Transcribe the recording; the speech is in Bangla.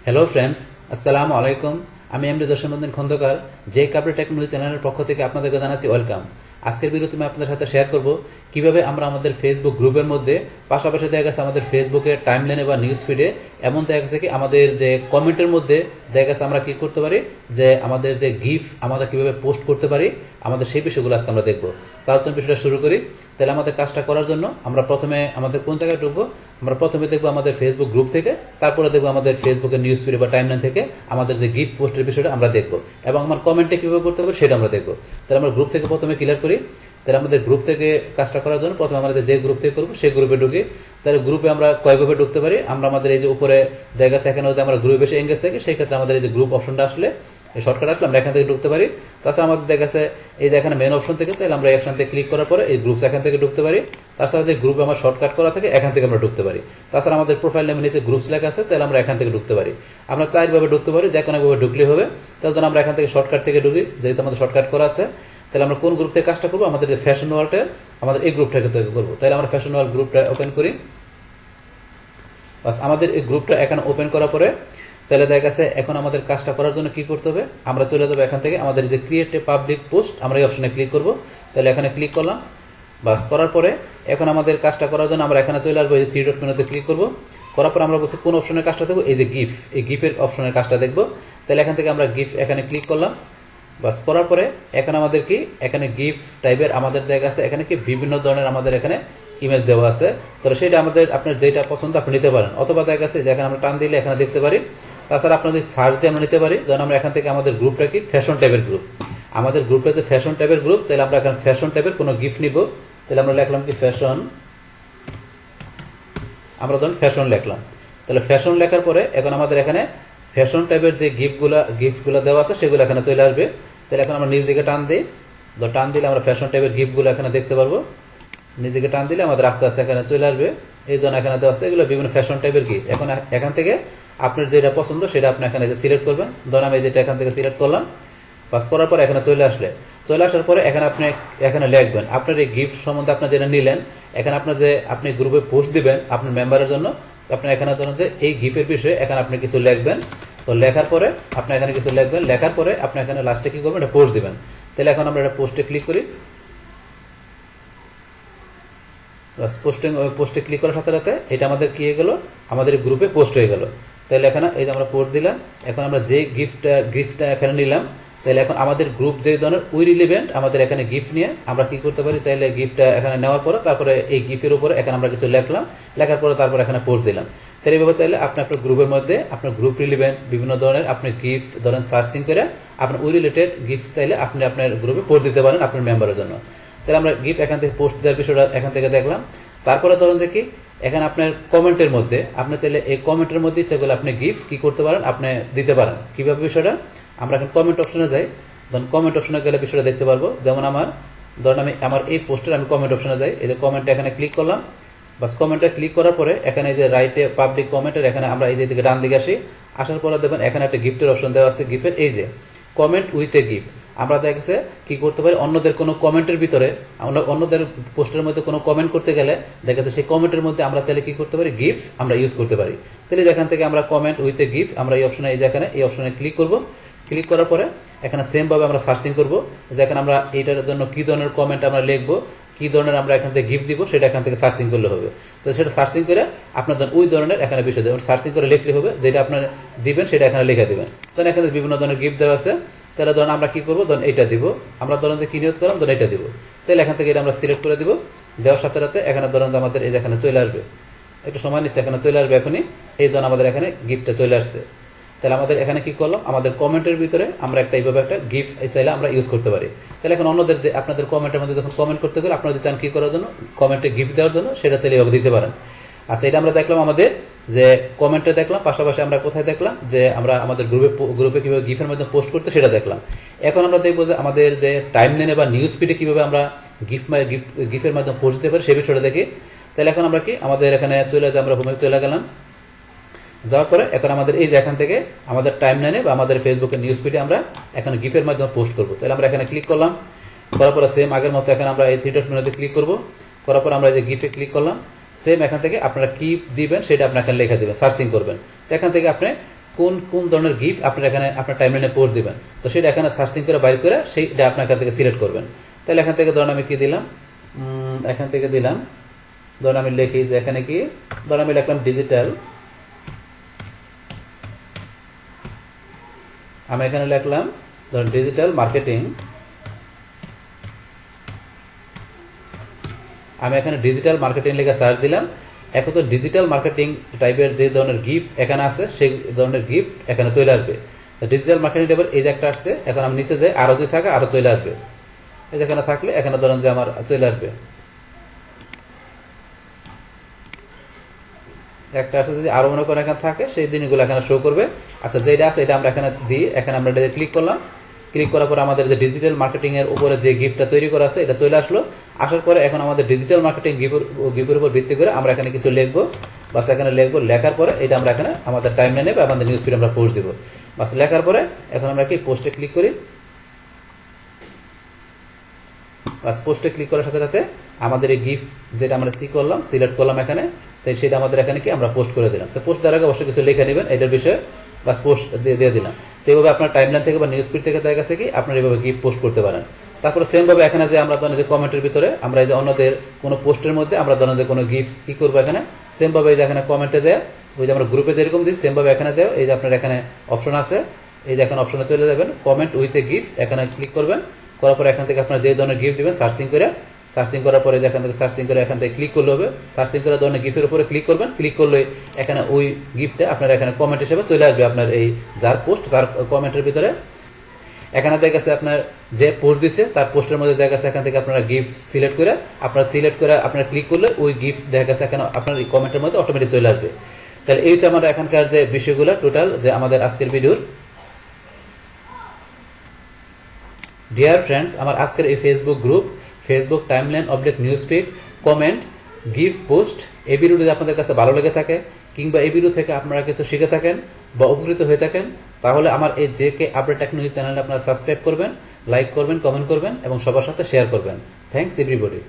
হ্যালো ফ্রেন্ডস, আসসালামু আলাইকুম। আমি এমডি জসীমউদ্দিন খন্দকার, যে কাপড় টেকনোলজি চ্যানেলের পক্ষ থেকে আপনাদেরকে জানাচ্ছি ওয়েলকাম। আজকের ভিডিওতে আমি আপনাদের সাথে শেয়ার করব কিভাবে আমরা আমাদের ফেসবুক গ্রুপের মধ্যে পাশাপাশি দেখা গেছে আমাদের ফেসবুকের টাইমলাইনে বা নিউজ ফিডে এমন দেখা গেছে কি আমাদের যে কমেন্টের মধ্যে দেখা গেছে আমরা কি করতে পারি, যে আমাদের যে গিফ আমরা কিভাবে পোস্ট করতে পারি, আমাদের সেই বিষয়গুলো আজকে আমরা দেখবো। তার জন্য বিষয়টা শুরু করি। তাহলে আমাদের কাজটা করার জন্য আমরা প্রথমে আমাদের কোন জায়গায় ঢুকবো, আমরা প্রথমে দেখবো আমাদের ফেসবুক গ্রুপ থেকে, তারপরে দেখবো আমাদের ফেসবুকের নিউজ ফিড বা টাইমলাইন থেকে আমাদের যে গিফট পোস্টের বিষয়টা আমরা দেখবো, এবং আমার কমেন্টে কিভাবে করতে পারি সেটা আমরা দেখবো। তাহলে আমরা গ্রুপ থেকে প্রথমে ক্লিয়ার করি। তাহলে আমাদের গ্রুপ থেকে কাজটা করার জন্য প্রথমে আমাদের যে গ্রুপ থেকে করবো সেই গ্রুপে ঢুকি। তাহলে গ্রুপে আমরা কয়েকভাবে ঢুকতে পারি। আমরা আমাদের এই যে উপরে দেখা গেছে এখানে যদি আমরা গ্রুপে বেশি এঙ্গেজ থাকি, সেই ক্ষেত্রে আমাদের এই যে গ্রুপ অপশনটা আসলে এই শর্টকাট আসলে আমরা এখান থেকে ঢুকতে পারি। তাছাড়া আমাদের দেখা গেছে এই যে এখানে মেন অপশন থেকে চাইলে আমরা এখান থেকে ক্লিক করার পরে এই গ্রুপস এখান থেকে ঢুকতে পারি। তাছাড়া যে গ্রুপে আমার শর্টকাট করা থাকে এখান থেকে আমরা ঢুকতে পারি। তাছাড়া আমাদের প্রোফাইল নেমে নিচে গ্রুপস লেখা আছে, চাইলে আমরা এখান থেকে ঢুকতে পারি। আমরা চারভাবে ঢুকতে পারি, যে কোনোভাবে ঢুকলেই হবে। তার জন্য আমরা এখান থেকে শর্টকাট থেকে ঢুকি, যেহেতু আমাদের শর্টকাট করা আছে। তাহলে আমরা কোন গ্রুপ থেকে কাজটা করবো, আমাদের যে ফ্যাশন ওয়ার্ল্ডের আমাদের এই গ্রুপটা থেকে করবো। তাহলে আমরা ফ্যাশন ওয়ার্ল্ড গ্রুপটা ওপেন করি। বাস আমাদের এই গ্রুপটা এখানে ওপেন করার পরে তাহলে দেখা গেছে এখন আমাদের কাজটা করার জন্য কি করতে হবে, আমরা চলে যাবো এখান থেকে আমাদের যে ক্রিয়েট এ পাবলিক পোস্ট, আমরা এই অপশনে ক্লিক করব। তাহলে এখানে ক্লিক করলাম। বাস করার পরে এখন আমাদের কাজটা করার জন্য আমরা এখানে চলে আসবো, এই যে থ্রি ডট মেনুতে ক্লিক করব। করার পর আমরা বলছি কোন অপশনের কাজটা দেখবো, এই যে গিফ, এই গিফের অপশনের কাজটা দেখবো। তাহলে এখান থেকে আমরা গিফ এখানে ক্লিক করলাম। বাস করার পরে এখন আমাদের কি এখানে গিফ টাইপের আমাদের দেখা আছে, এখানে কি বিভিন্ন ধরনের আমাদের এখানে ইমেজ দেওয়া আছে। তাহলে সেটা আমাদের আপনার যেটা পছন্দ আপনি নিতে পারেন, অথবা দেখা গেছে যে এখানে আমরা টান দিলে এখানে দেখতে পারি। তাছাড়া আপনার যদি সার্চ দিয়ে আমরা নিতে পারি, যেমন আমরা এখান থেকে আমাদের গ্রুপটা কি ফ্যাশন টাইপের গ্রুপ, আমাদের গ্রুপটা যে ফ্যাশন টাইপের গ্রুপ। তাহলে আমরা এখানে ফ্যাশন টাইপের কোনো গিফট নিব। তাহলে আমরা লিখলাম কি ফ্যাশন, আমরা ধরুন ফ্যাশন লিখলাম। তাহলে ফ্যাশন লেখার পরে এখন আমাদের এখানে ফ্যাশন টাইপের যে গিফটগুলো দেওয়া আছে সেগুলো এখানে চলে আসবে। তাহলে এখন আমরা নিজ দিকে টান দিই, টান দিলে আমরা ফ্যাশন টাইপের গিফটগুলো এখানে দেখতে পারবো। নিজ দিকে টান দিলে আমাদের আস্তে আস্তে এখানে চলে আসবে। এই ধরনের এখানে দেওয়া আছে, এগুলো বিভিন্ন ফ্যাশন টাইপের গিফট। এখন এখান থেকে আপনার যেটা পছন্দ সেটা আপনি এখানে সিলেক্ট করবেন। ধরুন আমি যেটা এখান থেকে সিলেক্ট করলাম। পাস করার পরে এখানে চলে আসার পরে এখানে আপনি এখানে লিখবেন আপনার এই গিফট সম্বন্ধে আপনার যেটা নিলেন। এখানে আপনার যে আপনি গ্রুপে পোস্ট দিবেন আপনার মেম্বারের জন্য, আপনি এখানে ধরুন যে এই গিফটের বিষয়ে এখানে আপনি কিছু লিখবেন। তো লেখার পরে আপনি এখানে কিছু লিখবেন, লেখার পরে আপনি এখানে লাস্টে কি করবেন, এটা পোস্ট দিবেন। তাহলে এখন আমরা এটা পোস্টে ক্লিক করি। পোস্টে ক্লিক করার সাথে সাথে এটা আমাদের কি হয়ে গেল, আমাদের গ্রুপে পোস্ট হয়ে গেল। তাহলে এখানে এই যে আমরা পোস্ট দিলাম। এখন আমরা যে গিফটটা এখানে নিলাম, তাহলে এখন আমাদের গ্রুপ যে ধরনের উই রিলেভেন্ট আমাদের এখানে গিফট নিয়ে আমরা কি করতে পারি, চাইলে গিফটটা এখানে নেওয়ার পরে তারপরে এই গিফটের উপরে এখানে আমরা কিছু লিখলাম, লেখার পরে তারপর এখানে পোস্ট দিলাম। তাহলে এইভাবে চাইলে আপনি আপনার গ্রুপের মধ্যে আপনার গ্রুপ রিলেভেন্ট বিভিন্ন ধরনের আপনি গিফট ধরেন সার্চিং করে আপনার উই রিলেটেড গিফট চাইলে আপনি আপনার গ্রুপে পোস্ট দিতে পারেন আপনার মেম্বারের জন্য। তাহলে আমরা গিফট এখান থেকে পোস্ট দেওয়ার বিষয়টা এখান থেকে দেখলাম। তারপরে ধরুন যে কি এখানে আপনার কমেন্টের মধ্যে আপনি চাইলে এই কমেন্টের মধ্যে ইচ্ছা করলে আপনি গিফট কি করতে পারেন, আপনি দিতে পারেন। কিভাবে বিষয়টা, আমরা এখন কমেন্ট অপশনে যাই। ধরুন কমেন্ট অপশনে গেলে বিষয়টা দেখতে পারবো। যেমন ধরুন আমি আমার এই পোস্টের আমি কমেন্ট অপশনে যাই, এই যে কমেন্টটা এখানে ক্লিক করলাম। বাস কমেন্টে ক্লিক করার পরে এখানে এই যে রাইটে পাবলিক কমেন্টের এখানে আমরা এই যে দিকে ডান দিকে আসি। আসার পরে দেখবেন এখানে একটা গিফটের অপশন দেওয়া আছে, গিফটের এই যে কমেন্ট উইথ এ গিফট। আমরা দেখেছে কি করতে পারি, অন্যদের কোনো কমেন্টের ভিতরে আমরা অন্যদের পোস্টের মধ্যে কোনো কমেন্ট করতে গেলে দেখেছে সেই কমেন্টের মধ্যে আমরা চাইলে কি করতে পারি, গিফট আমরা ইউজ করতে পারি। তাহলে যেখান থেকে আমরা কমেন্ট উইথ এ গিফট আমরা এই অপশনে এই অপশনে ক্লিক করব। ক্লিক করার পরে এখানে সেম ভাবে আমরা সার্চিং করব, যেখানে আমরা এইটার জন্য কি ধরনের কমেন্ট আমরা লিখবো, কি ধরনের আমরা এখান থেকে গিফট দিব সেটা এখান থেকে সার্চিং করলে হবে। তো সেটা সার্চিং করে আপনার ওই ধরনের এখানে বিষয় দেবেন, সার্চিং করে লিখলে হবে, যেটা আপনার দিবেন সেটা এখানে লিখে দিবেন। তখন এখানে বিভিন্ন ধরনের গিফট দেওয়া আছে। তাহলে ধরুন আমরা কি করবো, ধরুন এটা দিব, আমরা ধরুন যে কি নিয়ত করলাম ধরুন এটা দিব। তাহলে এখান থেকে এটা আমরা সিলেক্ট করে দিব। দেওয়ার সাথে সাথে এখানে ধরুন যে আমাদের এই যে এখানে চলে আসবে, একটু সময় নিচ্ছে, এখানে চলে আসবে এখনই। এই ধরুন আমাদের এখানে গিফটটা চলে আসছে। তাহলে আমাদের এখানে কি করলাম, আমাদের কমেন্টের ভিতরে আমরা এইভাবে একটা গিফট চাইলে আমরা ইউজ করতে পারি। তাহলে এখন অন্যদের যে আপনাদের কমেন্টের মধ্যে যখন কমেন্ট করতে গেলে আপনারা যদি চান কি করার জন্য কমেন্টে গিফট দেওয়ার জন্য, সেটা চাইলে এভাবে দিতে পারেন। আচ্ছা, এটা আমরা দেখলাম আমাদের যে কমেন্টে দেখলাম, পাশাপাশি আমরা কোথায় দেখলাম যে আমরা আমাদের গ্রুপে কিভাবে গিফের মধ্যে পোস্ট করতে সেটা দেখলাম। এখন আমরা দেখবো যে আমাদের যে টাইমলাইনে বা নিউজ ফিডে কিভাবে আমরা গিফের মাধ্যমে পোস্ট দিতে পারি সে বিষয়টা দেখি। তাহলে এখন আমরা কি আমাদের এখানে চলে যাই, আমরা হোমে চলে গেলাম। যাওয়ার পরে এখন আমাদের এই যে এখান থেকে আমাদের টাইমলাইনে বা আমাদের ফেসবুকের নিউজ ফিডে আমরা এখানে গিফের মাধ্যমে পোস্ট করবো। তাহলে আমরা এখানে ক্লিক করলাম, করার পরে সেম আগের মতো এখানে আমরা এই থ্রি ডট মেনুতে ক্লিক করবো। করার পর আমরা এই যে গিফে ক্লিক করলাম। সেম এখান থেকে আপনারা কি দিবেন সেটা আপনি এখানে লেখা দিবেন, সার্চিং করবেন। তো এখান থেকে আপনি কোন কোন ধরনের গিফট আপনার এখানে আপনার টাইমলাইনে পোস্ট দিবেন, তো সেটা এখানে সার্চিং করে বাইর করে সেইটা আপনার এখান থেকে সিলেক্ট করবেন। তাহলে এখান থেকে ধরুন আমি কি দিলাম, এখান থেকে দিলাম, ধরুন আমি লিখি যে এখানে কি, ধরুন আমি লিখলাম ডিজিটাল, আমি এখানে লিখলাম ধরুন ডিজিটাল মার্কেটিং, আমি এখানে ডিজিটাল মার্কেটিং লিখে সার্চ দিলাম। এখন তো ডিজিটাল মার্কেটিং টাইপের যে ধরনের গিফট এখানে আছে সেই ধরনের গিফট এখানে চলে আসবে। ডিজিটাল মার্কেটিং টাইপের এই যে একটা আসছে, এখন আমি নিচে যাই, আরও যদি থাকে আরও চলে আসবে। এই যে এখানে থাকলে এখানে ধরেন যে আমার চলে আসবে একটা আছে, যদি আরও মনে করেন এখানে থাকে সেই দিনগুলো এখানে শো করবে। আচ্ছা যেটা আছে এটা আমরা এখানে দিই, এখানে আমরা এটা ক্লিক করলাম, ক্লিক করার পর আমাদের যে ডিজিটাল মার্কেটিং এর উপরে যে গিফটটা তৈরি করা আছে এটা চলে আসলো। আসার পরে এখন আমাদের ডিজিটাল মার্কেটিং গিফের উপর ভিত্তি করে আমরা এখানে কিছু লিখবো, বাস এখানে লিখবো, লেখার পরে এটা আমরা এখানে আমাদের টাইমলাইনে বা আমাদের নিউজ ফিডে আমরা পোস্ট দিব। বাস লেখার পরে এখন আমরা কি পোস্টে ক্লিক করি, বাস পোস্টে ক্লিক করার সাথে সাথে আমাদের এই গিফট যেটা আমরা কি করলাম সিলেক্ট করলাম এখানে, তাই সেটা আমাদের এখানে কি আমরা পোস্ট করে দিলাম। তো পোস্ট দেওয়ার আগে অবশ্যই কিছু লিখে নেবেন এটার বিষয়ে, বাস পোস্ট দিয়ে দিলাম। তো এইভাবে আপনার টাইমলাইন থেকে বা নিউজ ফিড থেকে দেখা গেছে কি আপনার এইভাবে গিফট পোস্ট করতে পারেন। তারপরে সেমভাবে এখানে যে আমরা ধরেন যে কমেন্টের ভিতরে আমরা এই যে অন্যদের কোনো পোস্টের মধ্যে আমরা ধরেন যে কোনো গিফট কি করবো এখানে, সেমভাবে এই যে এখানে কমেন্টে যায়, ওই যে আমরা গ্রুপে যেরকম দিই সেমভাবে এখানে যায়, এই যে আপনার এখানে অপশন আছে, এই যে এখানে অপশনে চলে যাবেন কমেন্ট উইথ এ গিফট, এখানে ক্লিক করবেন, করার পরে এখান থেকে আপনার যে ধরনের গিফট দিবেন সার্চিং করার পরে যে এখান থেকে সার্চিং করে এখান থেকে ক্লিক করলে হবে, সার্চিং করার ধরনের গিফটের উপরে ক্লিক করবেন, ক্লিক করলে এখানে ওই গিফটটা আপনার এখানে কমেন্ট হিসেবে চলে আসবে আপনার এই যার পোস্ট তার কমেন্টের ভিতরে। এখানে দেখা গেছে আপনার যে পোস্ট দিচ্ছে তার পোস্টের মধ্যে দেখা গেছে এখান থেকে আপনারা গিফট সিলেক্ট করে আপনার ক্লিক করলে ওই গিফট দেখা গেছে এখানে আপনার এই কমেন্টের মধ্যে অটোমেটিক চলে আসবে। তাহলে এই হচ্ছে আমাদের এখানকার যে বিষয়গুলো টোটাল যে আমাদের আজকের ভিডিওর। ডিয়ার ফ্রেন্ডস, আমার আজকের এই Facebook group, Facebook timeline oblique news feed, comment, gift post, এই ভিডিও যদি আপনাদের কাছে ভালো লেগে থাকে কিংবা এই ভিডিও থেকে আপনারা কিছু শিখে থাকেন বা উপকৃত হয়ে থাকেন, তাহলে আমার এই জেকে আপডেট টেকনোলজি চ্যানেলটা আপনারা সাবস্ক্রাইব করবেন, লাইক করবেন, কমেন্ট করবেন এবং সবার সাথে শেয়ার করবেন। Thanks everybody.